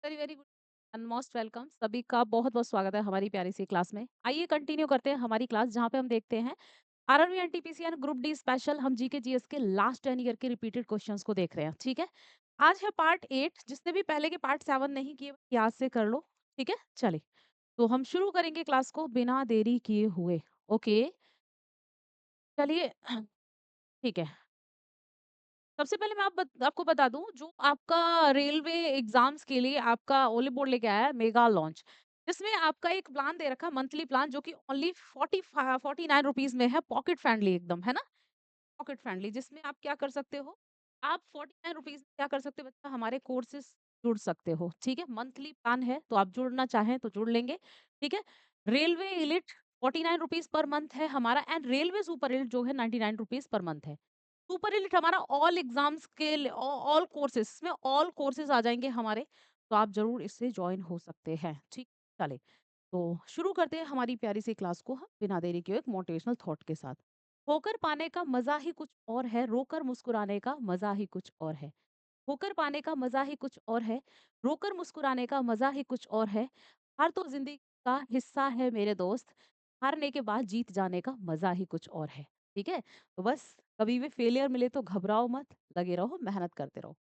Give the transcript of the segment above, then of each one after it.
Very very good and most welcome सभी का बहुत-बहुत स्वागत है हमारी प्यारी सी क्लास में। आइए कंटिन्यू करते हैं हमारी क्लास जहाँ पे हम देखते हैं RRB NTPC and group D special हम जीके जीएस के लास्ट 10 ईयर के रिपीटेड क्वेश्चंस को देख रहे हैं, ठीक है? आज है पार्ट 8 जिसने भी पहले के पार्ट 7 नहीं किए याद से कर लो, ठीक है? चलिए, तो हम शुरू करेंगे क्लास को बिना देरी किए हुए। ओके, चलिए ठीक है। सबसे पहले मैं आपको बता दूं जो आपका रेलवे एग्जाम्स के लिए आपका ओली बोर्ड लेके आया है मेगा लॉन्च जिसमें आपका एक प्लान दे रखा है मंथली प्लान जो कि ओनली 49 रुपीज में है पॉकेट फ्रेंडली एकदम है ना। पॉकेट फ्रेंडली जिसमें आप क्या कर सकते हो, आप 49 रुपीज में क्या कर सकते हो बच्चा, हमारे कोर्सेज जुड़ सकते हो, ठीक है? मंथली प्लान है तो आप जुड़ना चाहें तो जुड़ लेंगे, ठीक है? Railway elite 49 rupees per month है हमारा एंड रेलवे सुपर इलिट जो है 99 रुपीज पर मंथ है। सुपर एलिट हमारा ऑल एग्जाम्स के ऑल कोर्सेज में ऑल कोर्सेज आ जाएंगे हमारे, तो आप जरूर इससे ज्वाइन हो सकते हैं, ठीक? चले, तो शुरू करते हैं हमारी प्यारी सी क्लास को हम बिना देरी के एक मोटिवेशनल थॉट के साथ। होकर पाने का मजा ही कुछ और है, रोकर मुस्कुराने का मजा ही कुछ और है। होकर पाने का मजा ही कुछ और है, रोकर मुस्कुराने का मजा ही कुछ और है। हार तो जिंदगी का हिस्सा है मेरे दोस्त, हारने के बाद जीत जाने का मजा ही कुछ और है। ठीक है, तो बस कभी भी फेलियर मिले तो घबराओ मत, लगे रहो, मेहनत करते रहो।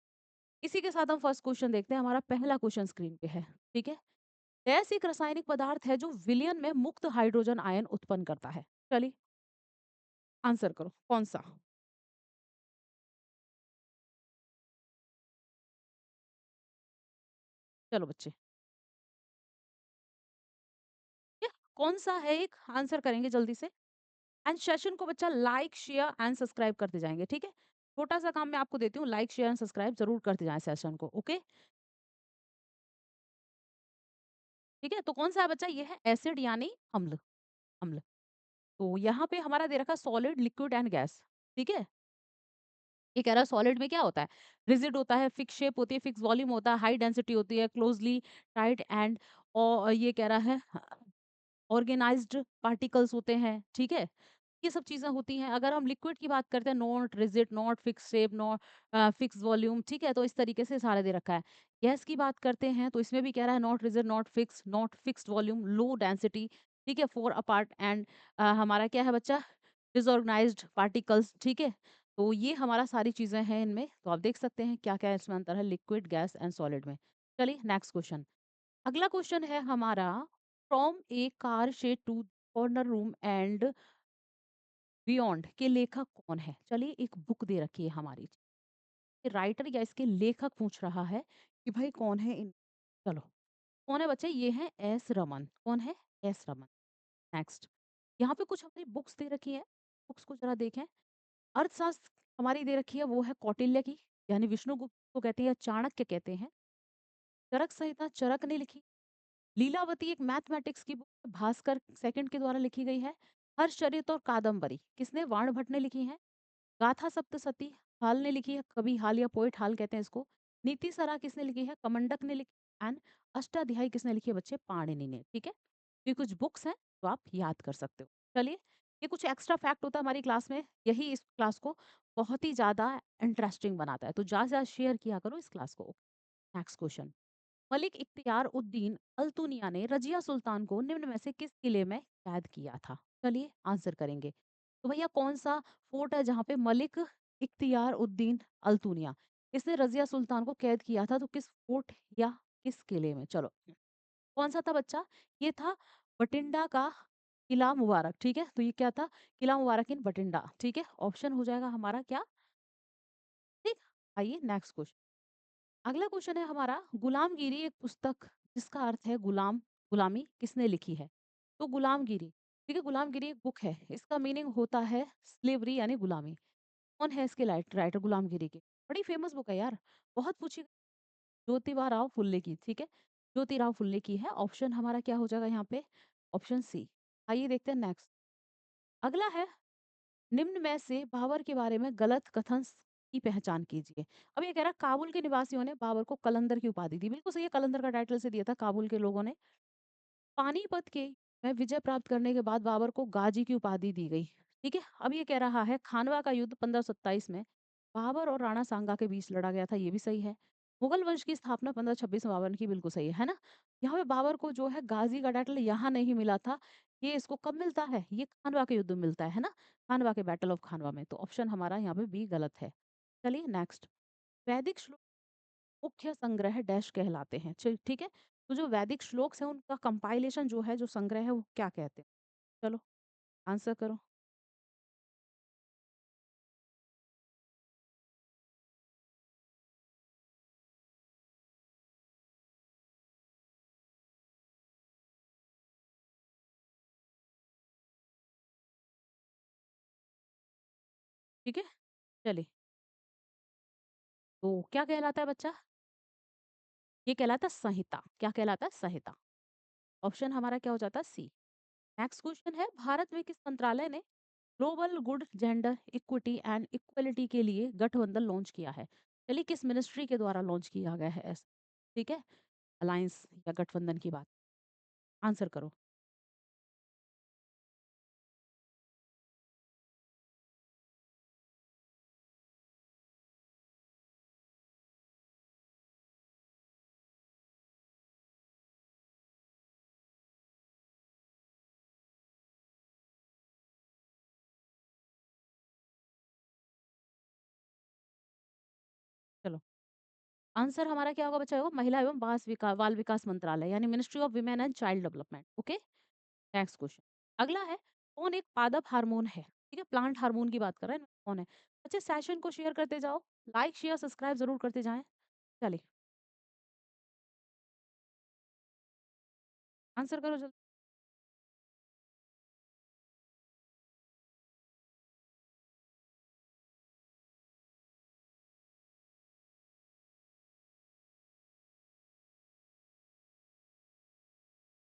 इसी के साथ हम फर्स्ट क्वेश्चन देखते हैं। हमारा पहला क्वेश्चन स्क्रीन पे है, ठीक है? गैस एक रासायनिक पदार्थ है जो विलयन में मुक्त हाइड्रोजन आयन उत्पन्न करता है। चलिए आंसर करो कौन सा। चलो बच्चे, ये कौन सा है, एक आंसर करेंगे जल्दी से। एंड सेशन को बच्चा लाइक शेयर एंड सब्सक्राइब करते जाएंगे, ठीक है? छोटा सा काम मैं आपको देती हूँ, लाइक शेयर एंड सब्सक्राइब जरूर करते जाएं सेशन को, ओके? ठीक है, तो कौन सा है बच्चा, ये है एसिड यानी अम्ल। अम्ल, तो यहाँ पे हमारा दे रखा सॉलिड लिक्विड एंड गैस, ठीक है? ये कह रहा है सॉलिड में क्या होता है, रिजिड होता है, फिक्स शेप होती है, फिक्स वॉल्यूम होता है, हाई डेंसिटी होती है, क्लोजली टाइट एंड और ये कह रहा है ऑर्गेनाइज्ड पार्टिकल्स होते हैं, ठीक है? ये सब चीज़ें होती हैं। अगर हम लिक्विड की बात करते हैं, not rigid, not fix shape, not fix volume, ठीक है? तो इस तरीके से सारे दे रखा है। गैस की बात करते हैं तो इसमें भी कह रहा है not rigid, not fixed volume, low density, ठीक है? 4 अपार्ट एंड हमारा क्या है बच्चा, डिसऑर्गेनाइज्ड पार्टिकल्स, ठीक है? तो ये हमारा सारी चीज़ें हैं इनमें। तो आप देख सकते हैं क्या-क्या इसमें अंतर है लिक्विड, गैस एंड सॉलिड में। चलिए नेक्स्ट क्वेश्चन। अगला क्वेश्चन है हमारा, from a car shed to corner room and beyond के लेखक कौन है? चलिए एक बुक दे रखी है हमारी, राइटर या इसके लेखक पूछ रहा है कि भाई कौन है इन। चलो, कौन है बच्चे, ये है एस रमन। कौन है? एस रमन। नेक्स्ट, यहाँ पे कुछ हमारी बुक्स दे रखी है, बुक्स को जरा देखें। अर्थशास्त्र हमारी दे रखी है, वो है कौटिल्य की, यानी विष्णुगुप्त को कहते हैं या चाणक्य कहते हैं। चरक संहिता चरक ने लिखी। लीलावती एक मैथमेटिक्स की बुक भास्कर सेकंड के द्वारा लिखी गई है। हर्षचरित और कादम्बरी किसने, वाण भट्ट ने लिखी है। गाथा सप्तसती हाल ने लिखी है, कवि हाल या पोइट हाल कहते हैं इसको। नीति सरा किसने लिखी है, कमंडक ने लिखी। एंड अष्टाध्यायी किसने लिखी है बच्चे, पाणिनि ने, ठीक है? ये कुछ बुक्स हैं तो आप याद कर सकते हो। चलिए, ये कुछ एक्स्ट्रा फैक्ट होता है हमारी क्लास में, यही इस क्लास को बहुत ही ज्यादा इंटरेस्टिंग बनाता है, तो ज्यादा से ज्यादा शेयर किया करो इस क्लास को। Next question. मलिक इख्तियार उद्दीन अल्तुनिया ने रजिया सुल्तान को निम्न में से किस किले में कैद किया था? चलिए आंसर करेंगे। तो भैया कौन सा फोर्ट है जहाँ पे मलिक इख्तियार उद्दीन अल्तुनिया इसने रजिया सुल्तान को कैद किया था, तो किस फोर्ट या किस किले में? चलो, कौन सा था बच्चा, ये था बटिंडा का किला मुबारक, ठीक है? तो ये क्या था, किला मुबारक इन बटिंडा, ठीक है? ऑप्शन हो जाएगा हमारा क्या, ठीक? आइए नेक्स्ट क्वेश्चन। अगला क्वेश्चन है हमारा, गुलामगिरी एक पुस्तक जिसका अर्थ है गुलाम, गुलामी किसने लिखी है? तो गुलामगिरी, ठीक है, गुलामगिरी एक बुक है, इसका मीनिंग होता है स्लेवरी यानी गुलामी। कौन है इसके राइटर गुलामगिरी के? बड़ी फेमस बुक है यार, बहुत पूछी। ज्योतिबा राव फुल्ले की, ठीक है? ज्योतिराव फुल्ले की है। ऑप्शन हमारा क्या हो जाएगा यहाँ पे, ऑप्शन सी। आइए देखते हैं नेक्स्ट। अगला है, निम्न में से बाबर के बारे में गलत कथन की पहचान कीजिए। अब ये कह रहा है काबुल के निवासियों ने बाबर को कलंदर की उपाधि दी, बिल्कुल सही है, कलंदर का टाइटल से दिया था काबुल के लोगों ने। पानीपत के में विजय प्राप्त करने के बाद बाबर को गाजी की उपाधि दी गई, ठीक है? अब ये कह रहा है खानवा का युद्ध 1527 में बाबर और राणा सांगा के बीच लड़ा गया था, ये भी सही है। मुगल वंश की स्थापना 1526-52 की बिल्कुल सही है ना? यहाँ पे बाबर को जो है गाज़ी का टाइटल यहाँ नहीं मिला था, ये इसको कब मिलता है? ये खानवा के युद्ध में मिलता है ना? खानवा के बैटल ऑफ खानवा में, तो ऑप्शन हमारा यहाँ पे बी गलत है। चलिए नेक्स्ट, वैदिक श्लोक मुख्य संग्रह डैश कहलाते हैं? ठीक है? तो जो वैदिक श्लोक्स हैं उनका कंपाइलेशन जो है, जो संग्रह है वो क्या कहते हैं? चलो आंसर करो। ठीक है? चलिए, तो क्या कहलाता है बच्चा? ये कहलाता है संहिता। क्या कहलाता है? संहिता। ऑप्शन हमारा क्या हो जाता है? सी। नेक्स्ट क्वेश्चन है, भारत में किस मंत्रालय ने global good gender equity and equality के लिए गठबंधन लॉन्च किया है? चलिए किस मिनिस्ट्री के द्वारा लॉन्च किया गया है ऐसा? ठीक है? अलायंस या गठबंधन की बात, आंसर करो। चलो, आंसर हमारा क्या होगा बच्चा? होगा महिला एवं बाल विकास मंत्रालय, यानी ministry of women and child development. Okay, next question. अगला है, कौन एक पादप हार्मोन है? ठीक है, प्लांट हार्मोन की बात कर रहे हैं, कौन है? बच्चे सेशन को शेयर करते जाओ, लाइक शेयर सब्सक्राइब जरूर करते जाएं। चलिए, आंसर करो जल्दी।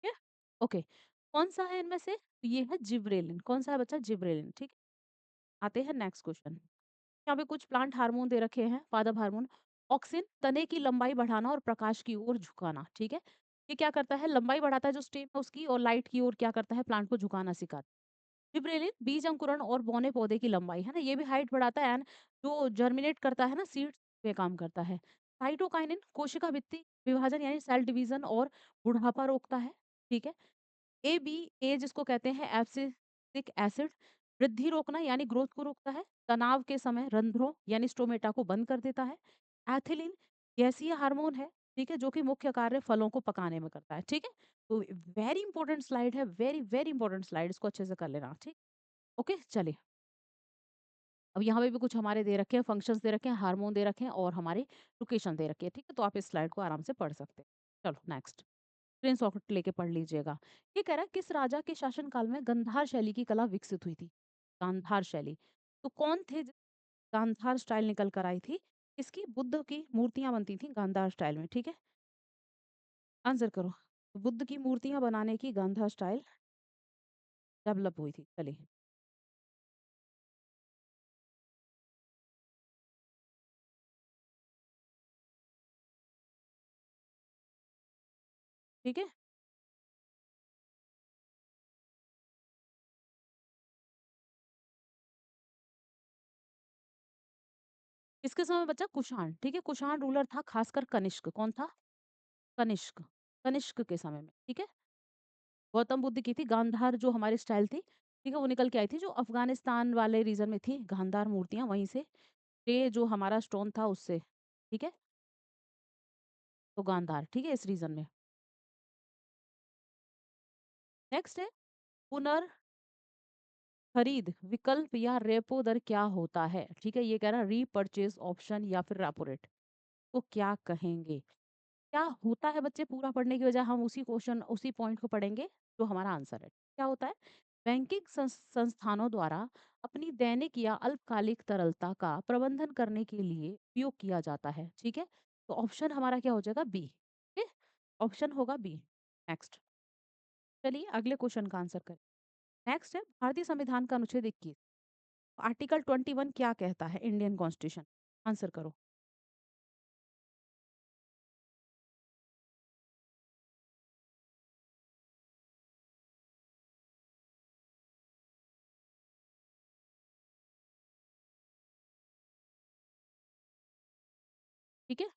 ठीक है? ओके, कौन सा है इनमें से? तो ये है जिब्रेलिन। कौन सा है बच्चा? जिब्रेलिन। ठीक है? आते हैं नेक्स्ट क्वेश्चन। यहाँ पे कुछ प्लांट हार्मोन दे रखे हैं, पादप हार्मोन। ऑक्सिन तने की लंबाई बढ़ाना और प्रकाश की ओर झुकाना। ठीक है? ये क्या करता है? लंबाई बढ़ाता है जो स्टेम है उसकी, और लाइट की ओर क्या करता है? प्लांट को झुकाना सिखाता है। जिब्रेलिन बीज अंकुरण और बौने पौधे की लंबाई, है ना? ये भी हाइट बढ़ाता है, एंड जो जर्मिनेट करता है ना, सीड्स पे काम करता है। साइटोकाइनिन कोशिका भित्ति विभाजन यानी सेल डिवीजन और बुढ़ापा रोकता है। ठीक है? ए जिसको कहते हैं एब्सिसिक एसिड, वृद्धि रोकना यानी ग्रोथ को रोकता है। तनाव के समय रंध्रों यानी स्टोमेटा को बंद कर देता है। एथिलीन गैसीय हार्मोन है, ठीक है, जो कि मुख्य कार्य फलों को पकाने में करता है। ठीक है? तो वेरी इंपॉर्टेंट स्लाइड है, वेरी वेरी इंपॉर्टेंट स्लाइड, इसको अच्छे से कर लेना। ठीक, ओके, चलिए। अब यहाँ पे भी कुछ हमारे दे रखे हैं, फंक्शंस दे रखे हैं, हार्मोन दे रखे हैं और हमारी लोकेशन दे रखी है। ठीक है? तो आप इस स्लाइड को आराम से पढ़ सकते हैं। चलो नेक्स्ट, स्क्रीनशॉट लेके पढ़ लीजिएगा। ये कह रहा है किस राजा के शासनकाल में गांधार शैली की कला विकसित हुई थी? गांधार शैली। तो कौन थे गांधार स्टाइल निकल कर आई थी? इसकी बुद्ध की मूर्तियां बनती थी गांधार स्टाइल में। ठीक है? आंसर करो। तो बुद्ध की मूर्तियां बनाने की गांधार स्टाइल डेवलप हुई थी। चलिए, ठीक है? इसके समय बच्चा कुषाण। ठीक है? कुषाण रूलर था, खासकर कनिष्क। कौन था? कनिष्क। कनिष्क के समय में। ठीक है? गौतम बुद्ध की थी गांधार, जो हमारी स्टाइल थी, ठीक है, वो निकल के आई थी, जो अफगानिस्तान वाले रीजन में थी गांधार मूर्तियां, वहीं से। ये जो हमारा स्टोन था उससे। ठीक है? तो गांधार, ठीक है, इस रीजन में। नेक्स्ट है, पुनर्खरीद विकल्प या रेपो दर क्या होता है? ठीक है, ये कह रहा है रीपर्चेज ऑप्शन या फिर रेपो रेट। तो क्या कहेंगे? क्या होता है बच्चे? पूरा पढ़ने की बजाय हम उसी क्वेश्चन, उसी पॉइंट को पढ़ेंगे जो हमारा आंसर है। क्या होता है? बैंकिंग संस्थानों द्वारा अपनी दैनिक या अल्पकालिक तरलता का प्रबंधन करने के लिए उपयोग किया जाता है। ठीक है? तो ऑप्शन हमारा क्या हो जाएगा? बी। ठीक है? ऑप्शन होगा बी। नेक्स्ट, चलिए अगले क्वेश्चन का आंसर करें। नेक्स्ट है, भारतीय संविधान का अनुच्छेद 21 आर्टिकल 21 क्या कहता है? इंडियन कॉन्स्टिट्यूशन, आंसर करो। ठीक है?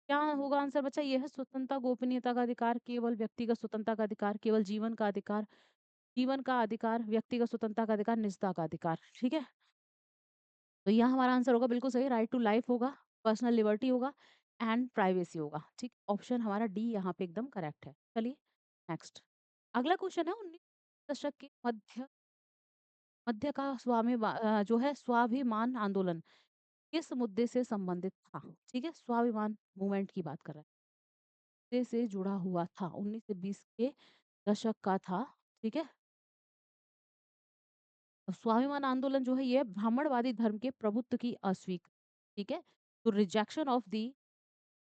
क्या होगा आंसर बच्चा? ये है स्वतंत्रता, गोपनीयता का अधिकार, केवल व्यक्तिगत स्वतंत्रता का अधिकार, केवल जीवन का अधिकार, व्यक्तिगत स्वतंत्रता का अधिकार, निजता का अधिकार। ठीक है? तो यहाँ हमारा आंसर होगा बिल्कुल सही, राइट टू लाइफ होगा, पर्सनल लिबर्टी होगा एंड प्राइवेसी होगा। ठीक? ऑप्शन हमारा डी यहाँ पे एकदम करेक्ट है। चलिए नेक्स्ट। अगला क्वेश्चन है 19 दशक के मध्य मध्य का जो है स्वाभिमान आंदोलन किस मुद्दे से संबंधित था? ठीक है? स्वाभिमान मूवमेंट की बात कर रहे हैं। से जुड़ा हुआ था, 19 से 20 के दशक का था। ठीक है? स्वाभिमान आंदोलन जो है ये ब्राह्मणवादी धर्म के प्रभुत्व की ठीक है? तो rejection of the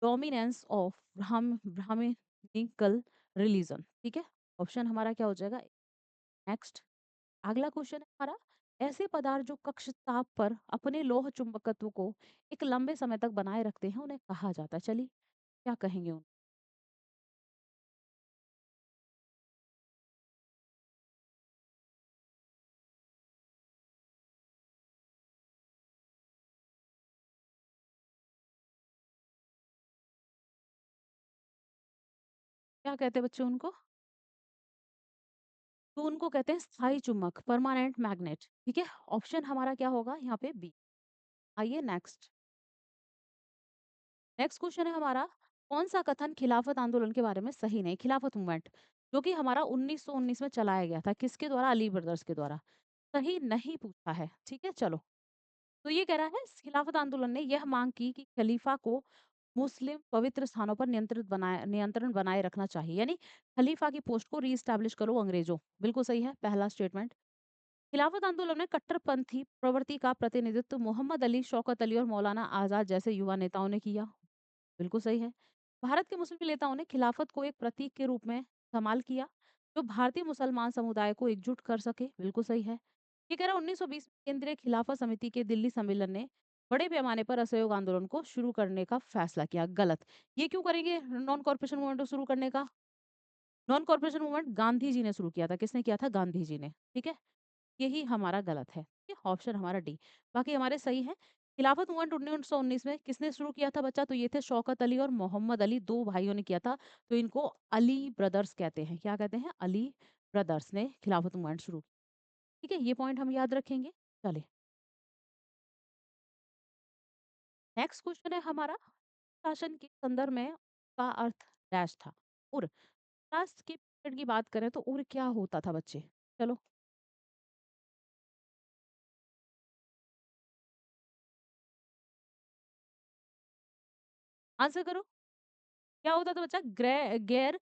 dominance of Brahminical religion. ठीक है? ऑप्शन हमारा क्या हो जाएगा? नेक्स्ट। अगला क्वेश्चन है हमारा, ऐसे पदार्थ जो कक्ष ताप पर अपने लौह चुंबकत्व को एक लंबे समय तक बनाए रखते हैं उन्हें कहा जाता है। चलिए क्या कहेंगे उन क्या कहते हैं बच्चे उनको? तो उनको कहते हैं स्थायी चुम्बक, परमानेंट मैग्नेट। ठीक है? ऑप्शन हमारा क्या होगा यहाँ पे? बी। आइए नेक्स्ट। नेक्स्ट क्वेश्चन है हमारा, कौन सा कथन खिलाफत आंदोलन के बारे में सही नहीं? खिलाफत मूवमेंट जो कि हमारा 1919 में चलाया गया था, किसके द्वारा? अली ब्रदर्स के द्वारा। सही नहीं पूछा है। ठीक है? चलो। तो ये कह रहा है खिलाफत आंदोलन ने यह मांग की कि खलीफा को मुस्लिम पवित्र स्थानों पर नियंत्रण बनाए रखना चाहिए, यानी खलीफा की पोस्ट को रीस्टैब्लिश करो अंग्रेजों। बिल्कुल सही है पहला स्टेटमेंट। खिलाफत आंदोलन में कट्टरपंथी प्रवृत्ति का प्रतिनिधित्व मोहम्मद अली, शौकत अली और मौलाना आजाद जैसे युवा नेताओं ने किया। बिल्कुल सही है। भारत के मुस्लिम नेताओं ने खिलाफत को एक प्रतीक के रूप में इस्तेमाल किया, जो भारतीय मुसलमान समुदाय को एकजुट कर सके। बिल्कुल सही है। ये कह रहा है 1920 में केंद्रीय खिलाफत समिति के दिल्ली सम्मेलन ने बड़े पैमाने पर असहयोग आंदोलन को शुरू करने का फैसला किया। गलत। ये क्यों करेंगे नॉन कॉर्पोरेशन मूवमेंट को शुरू करने का? Non corporation movement Gandhi ji ने शुरू किया था। किसने किया था? गांधी जी ने। ठीक है? यही हमारा गलत है। ठीक है? ऑप्शन हमारा डी। बाकी हमारे सही हैं। खिलाफत मूवमेंट 1919 में किसने शुरू किया था बच्चा? तो ये थे शौकत अली और मोहम्मद अली, 2 भाइयों ने किया था। तो इनको अली ब्रदर्स कहते हैं। क्या कहते हैं? अली ब्रदर्स ने खिलाफत मूवमेंट शुरू की। ठीक है? ये पॉइंट हम याद रखेंगे। चलिए नेक्स्ट क्वेश्चन है हमारा, शासन के संदर्भ में का अर्थ डैश था। उर राष्ट्र के पीरियड की बात करें तो उर क्या होता था बच्चे? चलो आंसर करो। क्या होता था बच्चा? गैर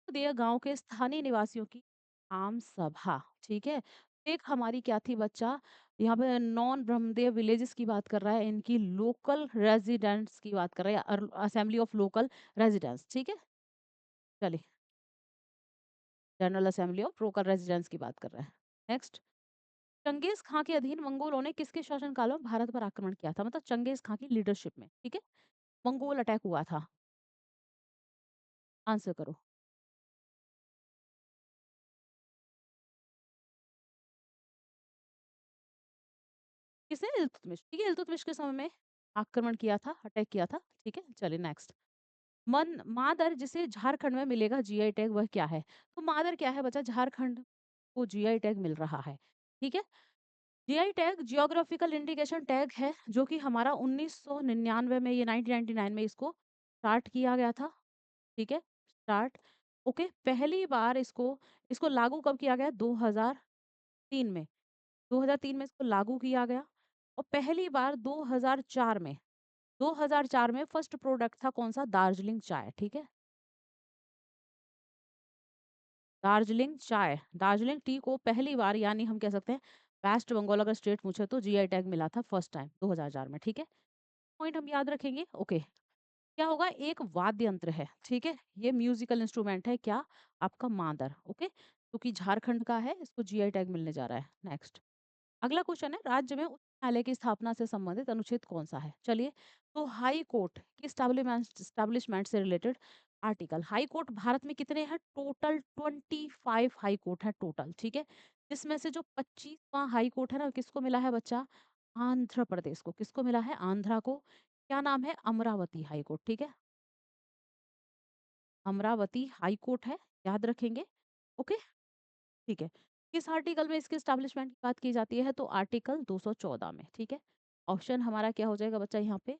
दिया गाँव के स्थानीय निवासियों की आम सभा। ठीक है? एक हमारी क्या थी बच्चा, यहाँ पे नॉन ब्रह्मदेव विलेजेस की बात कर रहा है, इनकी लोकल रेजिडेंट्स की बात कर रहा है, असेंबली ऑफ लोकल रेजिडेंट्स। ठीक है? चलिए general assembly of local residents की बात कर रहा है। नेक्स्ट। चंगेज खां के अधीन मंगोलों ने किसके शासनकाल में भारत पर आक्रमण किया था? मतलब चंगेज खां की लीडरशिप में। ठीक है? मंगोल अटैक हुआ था। आंसर करो। किसने? इल्तुतमिश। ठीक है? इल्तुतमिश के समय में आक्रमण किया था, अटैक किया था। ठीक है? चलिए नेक्स्ट। मादर जिसे झारखंड में मिलेगा जीआई टैग वह क्या है? तो मादर क्या है बच्चा? झारखंड को जीआई टैग मिल रहा है। ठीक है? GI tag geographical indication tag है, जो कि हमारा 1999 में, ये 1999 में इसको स्टार्ट किया गया था। ठीक है? स्टार्ट। ओके। पहली बार इसको इसको लागू कब किया गया? 2003 में। 2003 में इसको लागू किया गया और पहली बार 2004 में, 2004 में फर्स्ट प्रोडक्ट था कौन सा? दार्जिलिंग चाय। ठीक है? दार्जिलिंग चाय, दार्जिलिंग टी को पहली बार, यानी हम कह सकते हैं वेस्ट बंगाल अगर स्टेट पूछे तो जीआई टैग मिला था फर्स्ट टाइम 2004 में। ठीक है? पॉइंट हम याद रखेंगे। ओके। क्या होगा? एक वाद्य यंत्र है। ठीक है? ये म्यूजिकल इंस्ट्रूमेंट है। क्या? आपका मादर। ओके। क्योंकि झारखंड का है, इसको जीआई टैग मिलने जा रहा है। नेक्स्ट। अगला क्वेश्चन है, राज्य में उच्च न्यायालय की स्थापना से संबंधित अनुच्छेद कौन सा है? चलिए। तो हाई कोर्ट की स्टैब्लिशमेंट से related article. High court Bharat में कितने हैं? टोटल 25 हाई कोर्ट है टोटल। ठीक है? जिसमें से जो 25वां हाई कोर्ट है ना, किसको मिला है बच्चा? आंध्र प्रदेश को। किसको मिला है? आंध्रा को। क्या नाम है? Amravati high court. ठीक है? अमरावती हाई कोर्ट है, याद रखेंगे। ओके, ठीक है। किस आर्टिकल में इसके एस्टैब्लिशमेंट की बात की जाती है? तो आर्टिकल 214 में, ठीक है। ऑप्शन हमारा क्या हो जाएगा बच्चा यहाँ पे?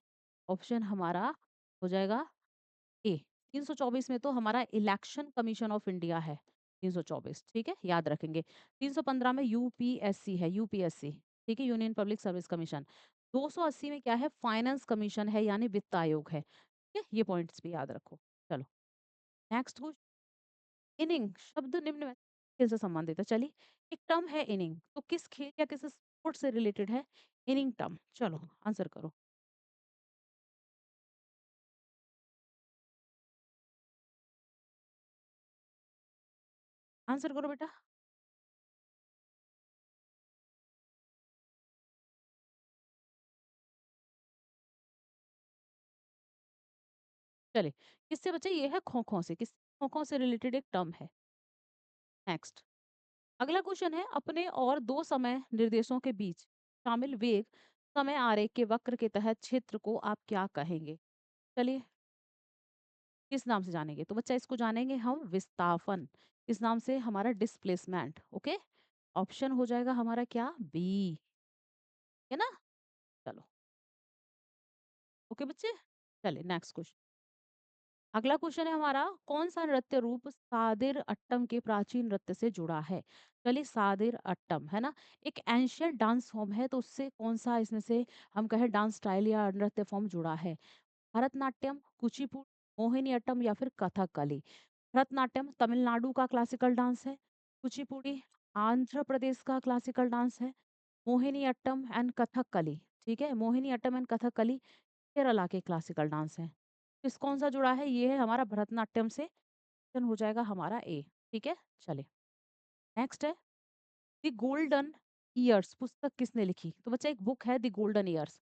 ऑप्शन हमारा हो जाएगा ए। 324 में तो हमारा इलेक्शन कमीशन ऑफ इंडिया है, 324, ठीक है, याद रखेंगे। 315 में यूपीएससी है, यूपीएससी, ठीक है, यूनियन पब्लिक सर्विस कमीशन। 280 में क्या है? फाइनेंस कमीशन है, यानी वित्त आयोग है, ठीक है, ये पॉइंट्स भी याद रखो। चलो नेक्स्ट क्वेश्चन। इनिंग शब्द निम्न में खेल से संबंधित है। चलिए, एक टर्म है इनिंग, तो किस खेल या किस स्पोर्ट से रिलेटेड है इनिंग टर्म? चलो आंसर करो, आंसर करो बेटा। चलिए, किससे बच्चे? ये है खो खो से। किस खो खो से रिलेटेड एक टर्म है। नेक्स्ट, अगला क्वेश्चन है, अपने और दो समय निर्देशों के बीच शामिल वेग समय आरेख के वक्र के तहत क्षेत्र को आप क्या कहेंगे? चलिए, किस नाम से जानेंगे? तो बच्चा इसको जानेंगे हम विस्थापन। इस नाम से हमारा डिस्प्लेसमेंट। ओके, ऑप्शन हो जाएगा हमारा क्या? बी, है ना। चलो, ओके बच्चे। चलिए नेक्स्ट क्वेश्चन। अगला क्वेश्चन है हमारा, कौन सा नृत्य रूप सादिर अट्टम के प्राचीन नृत्य से जुड़ा है? चलिए, सादिर अट्टम है ना, एक एंशियंट डांस फॉर्म है, तो उससे कौन सा इसमें से हम कहें डांस स्टाइल या नृत्य फॉर्म जुड़ा है? भरतनाट्यम, कुचिपुड़ी, मोहिनी अट्टम या फिर कथकली? भरतनाट्यम तमिलनाडु का क्लासिकल डांस है। कुचिपुड़ी आंध्र प्रदेश का क्लासिकल डांस है। मोहिनी अट्टम एंड कथकली, ठीक है, मोहिनी अट्टम एंड कथकली केरला के क्लासिकल डांस हैं। किस कौन सा जुड़ा है? ये है हमारा भरतनाट्यम से। ऑप्शन हो जाएगा हमारा ए, ठीक है। चलिए नेक्स्ट है, द गोल्डन ईयर्स पुस्तक किसने लिखी? तो बच्चा एक बुक है द गोल्डन ईयर्स,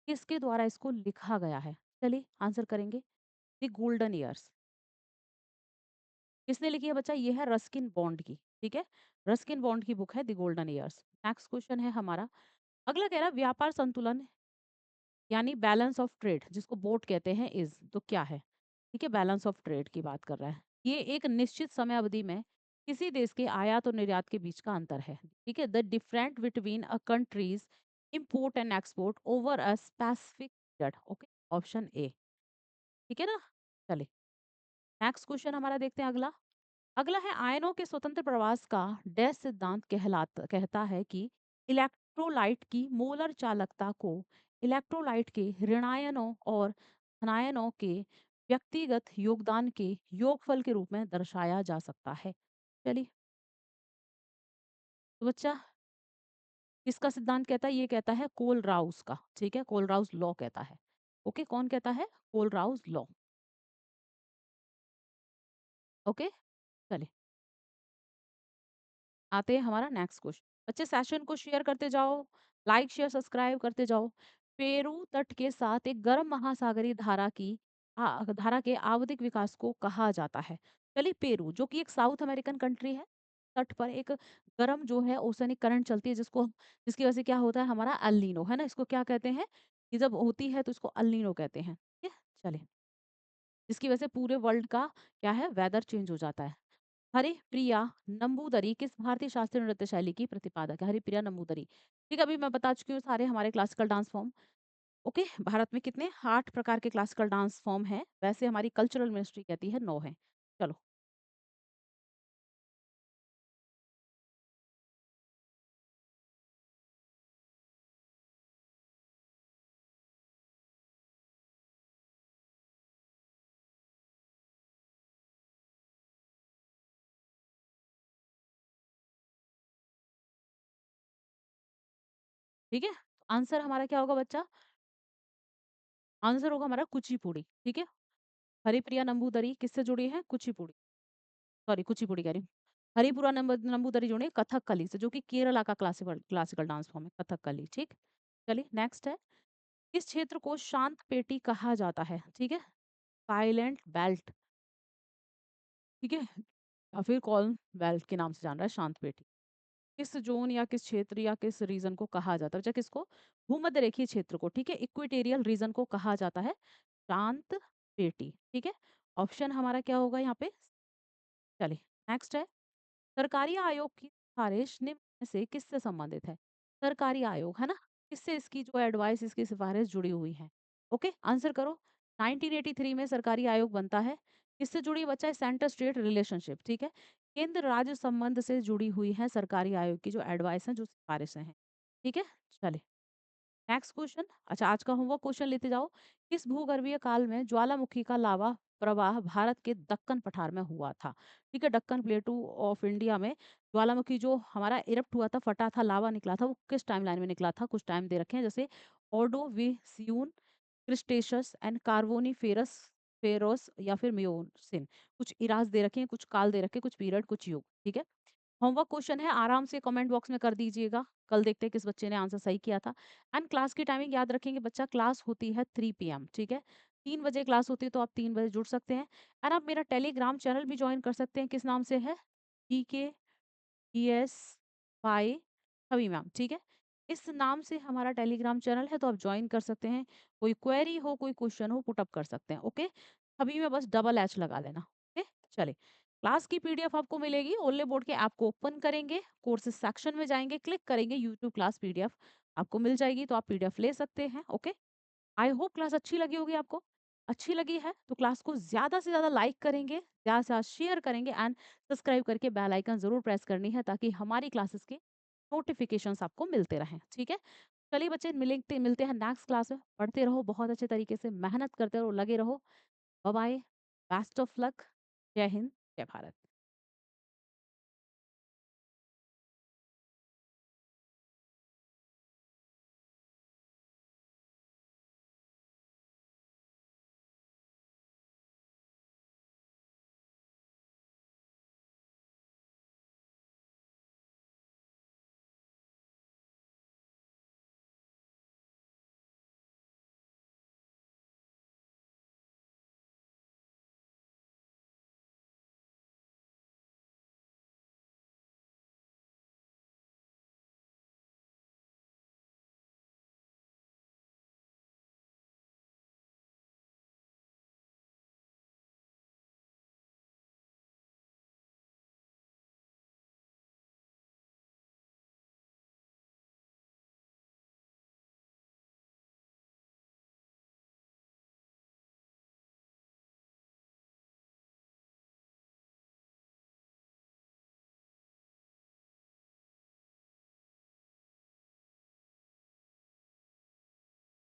किसके द्वारा इसको लिखा गया है? चलिए आंसर करेंगे। द गोल्डन ईयर्स किसने लिखी है बच्चा? ये है रस्किन बॉन्ड की, ठीक है, रस्किन बॉन्ड की बुक है the golden years. Next question है हमारा, अगला कह रहा है व्यापार संतुलन यानी बैलेंस ऑफ ट्रेड, जिसको बोट कहते हैं, इज तो क्या है? ठीक है, बैलेंस ऑफ ट्रेड की बात कर रहा है। ये एक निश्चित समय अवधि में किसी देश के आयात और निर्यात के बीच का अंतर है, ठीक है, the different between a countries import and export over a specific period. Okay, option A, ठीक है ना। चलिए नेक्स्ट क्वेश्चन हमारा देखते हैं। अगला अगला है, आयनों के स्वतंत्र प्रवास का डैश सिद्धांत कहलाता कहता है कि इलेक्ट्रोलाइट की मोलर चालकता को इलेक्ट्रोलाइट के ऋणायनों और धनायनों के व्यक्तिगत योगदान के योगफल के रूप में दर्शाया जा सकता है। चलिए, तो बच्चा किसका सिद्धांत कहता है? ये कहता है कोल राउस का, ठीक है, कोल राउस लॉ कहता है। ओके, कौन कहता है? कोल राउस लॉ। ओके, चलिए आते हैं हमारा नेक्स्ट क्वेश्चन। बच्चे सेशन को शेयर करते जाओ, लाइक शेयर सब्सक्राइब करते जाओ। पेरू तट के साथ एक गर्म महासागरीय धारा के आवधिक विकास को कहा जाता है। चलिए, पेरू जो कि एक साउथ अमेरिकन कंट्री है, तट पर एक गर्म जो है ओशनिक करंट चलती है, जिसकी वजह से क्या होता है? हमारा अल्नीनो, है ना, इसको क्या कहते हैं? ये जब होती है तो इसको अल्नीनो कहते हैं, ठीक है। चलिए, जिसकी वजह से पूरे वर्ल्ड का क्या है? वेदर चेंज हो जाता है। हरिप्रिया नंबूदरी किस भारतीय शास्त्रीय नृत्य शैली की प्रतिपादक है? हरिप्रिया नंबूदरी, ठीक है, अभी मैं बता चुकी हूँ सारे हमारे classical dance form. Okay, Bharat में कितने 8 प्रकार के क्लासिकल डांस फॉर्म हैं, वैसे हमारी कल्चरल मिनिस्ट्री कहती है 9 है। चलो, ठीक है, आंसर हमारा क्या होगा बच्चा? आंसर होगा हमारा कुचिपुड़ी, ठीक है। हरिप्रिया नंबूदरी किससे जुड़ी है? कुचिपुड़ी, सॉरी कुचिपुड़ी कह रही हूँ। हरिपुरा नंबूदरी जुड़ी है कथकली से, जो कि केरला का क्लासिकल क्लासिकल डांस फॉर्म है, कथकली, ठीक। चलिए नेक्स्ट है, इस क्षेत्र को शांत पेटी कहा जाता है, ठीक है, साइलेंट बेल्ट, ठीक है, या फिर कॉल्म बेल्ट के नाम से जान रहा है शांत पेटी। किस जोन या किस क्षेत्र या किस रीजन को कहा जाता है? अच्छा, किसको? भूमध्य रेखीय क्षेत्र को, ठीक है, इक्वेटेरियल रीजन को कहा जाता है शांत पेटी, ठीक है। ऑप्शन हमारा क्या होगा यहाँ पे? चलिए, नेक्स्ट है, सरकारी आयोग की सिफारिश निम्न में से किससे संबंधित है? सरकारी आयोग, है ना? किससे इसकी जो एडवाइस, इसकी सिफारिश जुड़ी हुई है? ओके, आंसर करो। 1983 में सरकारी आयोग बनता है। किससे जुड़ी बच्चा है? सेंटर स्टेट रिलेशनशिप, ठीक है? केंद्र राज्य संबंध से जुड़ी हुई है सरकारी आयोग की जो एडवाइस है, जो सिफारिशें हैं। ठीक है? चलिए, नेक्स्ट क्वेश्चन। अच्छा, आज का होमवर्क क्वेश्चन लेते जाओ। किस भूगर्भीय काल में ज्वालामुखी का लावा प्रवाह भारत के दक्कन पठार में हुआ था? ठीक है, दक्कन प्लेटू ऑफ इंडिया में ज्वालामुखी जो हमारा इरप्ट हुआ था, फटा था, लावा निकला था, वो किस टाइमलाइन में निकला था? कुछ टाइम दे रखे हैं, जैसे ऑर्डोविसियुन, क्रिस्टेशियस एंड कार्बोनिफेरस, फेरोस या फिर मियोसिन। कुछ इराज दे रखे हैं, कुछ काल दे रखे हैं, कुछ पीरियड, कुछ युग। ठीक है, होमवर्क क्वेश्चन है, आराम से कमेंट बॉक्स में कर दीजिएगा। कल देखते हैं किस बच्चे ने आंसर सही किया था। एंड क्लास की टाइमिंग याद रखेंगे बच्चा, क्लास होती है 3 पीएम, ठीक है? 3 बजे क्लास होती है, तो आप 3 बजे जुड़ सकते हैं। एंड आप मेरा टेलीग्राम चैनल भी जॉइन कर सकते हैं, किस नाम से है? जीके जीएस बाय छवि मैम, ठीक है? इस नाम से हमारा टेलीग्राम चैनल है, तो आप जॉइन कर सकते हैं। कोई क्वेरी हो, कोई क्वेश्चन हो, पुट अप कर सकते हैं, ओके? छवि में बस डबल एच लगा लेना, ओके? चलिए, क्लास की पीडीएफ आपको मिलेगी, ओनली बोर्ड के ऐप को ओपन करेंगे, कोर्सेज सेक्शन में जाएँगे, क्लिक करेंगे यूट्यूब क्लास पीडीएफ, आपको मिल जाएगी, तो आप पीडीएफ ले सकते हैं, ओके? आई होप क्लास अच्छी लगी होगी आपको। अच्छी लगी है तो क्लास को ज़्यादा से ज़्यादा लाइक करेंगे, ज़्यादा से ज़्यादा शेयर करेंगे एंड सब्सक्राइब करके बेल आइकन ज़रूर प्रेस करनी है, ताकि हमारी क्लासेस के नोटिफिकेशंस आपको मिलते रहें, ठीक है? चलिए बच्चे, मिलते मिलते हैं नेक्स्ट क्लास में। पढ़ते रहो बहुत अच्छे तरीके से, मेहनत करते रहो, लगे रहो। Bye bye, best of luck. जय हिंद, जय भारत।